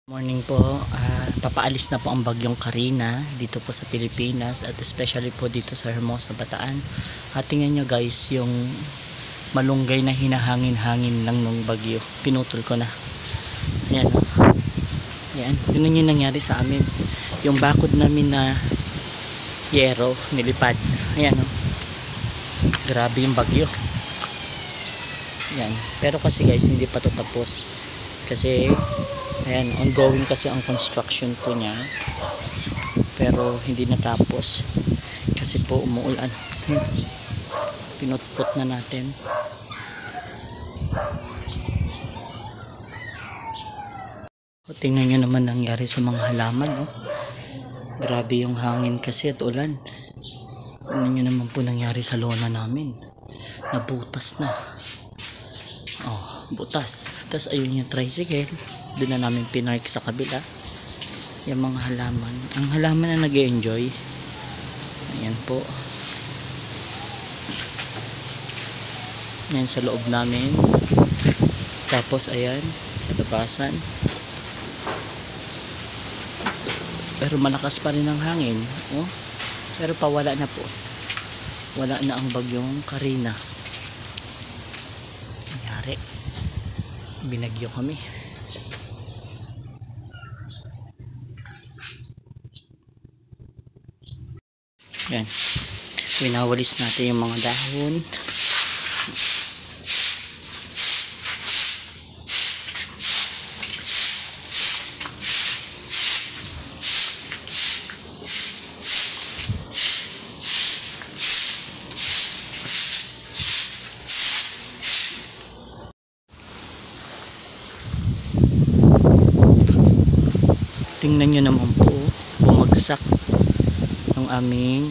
Morning po, papaalis na po ang bagyong Carina dito po sa Pilipinas at especially po dito sa Hermosa, Bataan. At tingnan nyo guys, yung malunggay na hinahangin-hangin lang ng bagyo, pinutol ko na. Ayan o. Ayan, yun yung nangyari sa amin. Yung bakod namin na yero, nilipad. Ayan o. Grabe yung bagyo. Ayan, pero kasi guys, hindi pa to tapos. Kasi ayan, ongoing kasi ang construction po niya, pero hindi natapos kasi po umuulan. Pinutput na natin. O, tingnan nyo naman nangyari sa mga halaman, oh. Grabe yung hangin kasi at ulan. Tingnan nyo naman po nangyari sa lona namin, nabutas na. Oh, butas. Tapos ayun yung tricycle, doon na namin pinark sa kabila yung mga halaman. Ang halaman na nag-enjoy, ayan po, ayan sa loob namin. Tapos ayan sa labasan, pero malakas pa rin ang hangin, oh. Pero pawala na po, wala na ang bagyong Carina. Nangyari, binagyo kami. Yan, winawalis natin yung mga dahon. Tingnan nyo naman po, bumagsak ng aming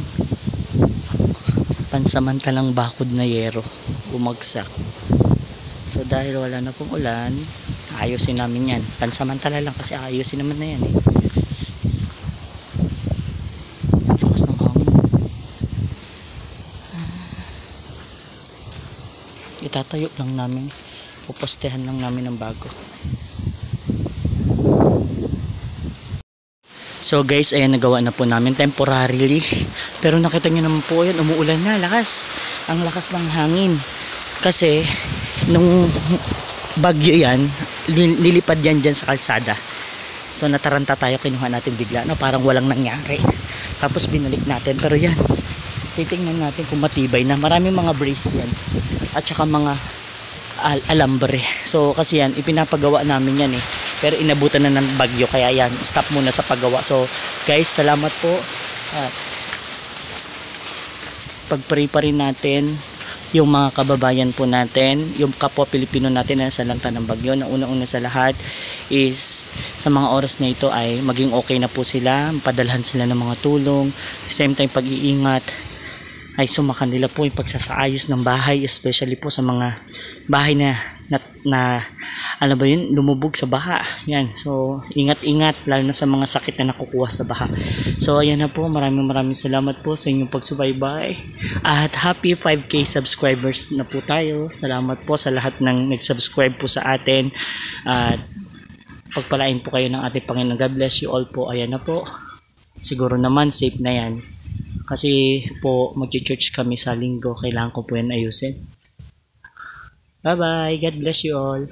pansamantalang bakod na yero, bumagsak. So dahil wala na pong ulan, ayusin namin yan. Pansamantala lang kasi ayusin naman na yan eh. Lakas ng hangin. Itatayo lang namin, pupostehan lang namin ng bago. So guys, ayan, nagawa na po namin temporarily. Pero nakita nyo naman po yan, umuulan na, lakas. Ang lakas ng hangin. Kasi, nung bagyo yan, nilipad yan dyan sa kalsada. So nataranta tayo, kinuha natin bigla. No, parang walang nangyari. Tapos binalik natin. Pero yan, titingnan natin kung matibay na. Maraming mga brace yan. At saka mga alambre. So kasi yan, ipinapagawa namin yan eh. Pero inabutan na ng bagyo, kaya yan, stop muna sa paggawa. So guys, salamat po. Pag-pray pa rin natin yung mga kababayan po natin, yung kapwa Pilipino natin na sa lanta ng bagyo. Na unang-una sa lahat is sa mga oras na ito ay maging okay na po sila, padalhan sila ng mga tulong, same time pag-iingat, ay sumakan nila po yung pagsasaayos ng bahay, especially po sa mga bahay na ano ba yun, lumubog sa baha. Yan, so ingat-ingat lalo na sa mga sakit na nakukuha sa baha. So ayan na po, maraming salamat po sa inyong pagsubaybay at happy 5K subscribers na po tayo. Salamat po sa lahat ng nag-subscribe po sa atin at pagpalain po kayo ng ating Panginoon. God bless you all po. Ayan na po, siguro naman safe na yan kasi po mag-church kami sa linggo, kailangan ko po yan ayusin. Bye bye, God bless you all.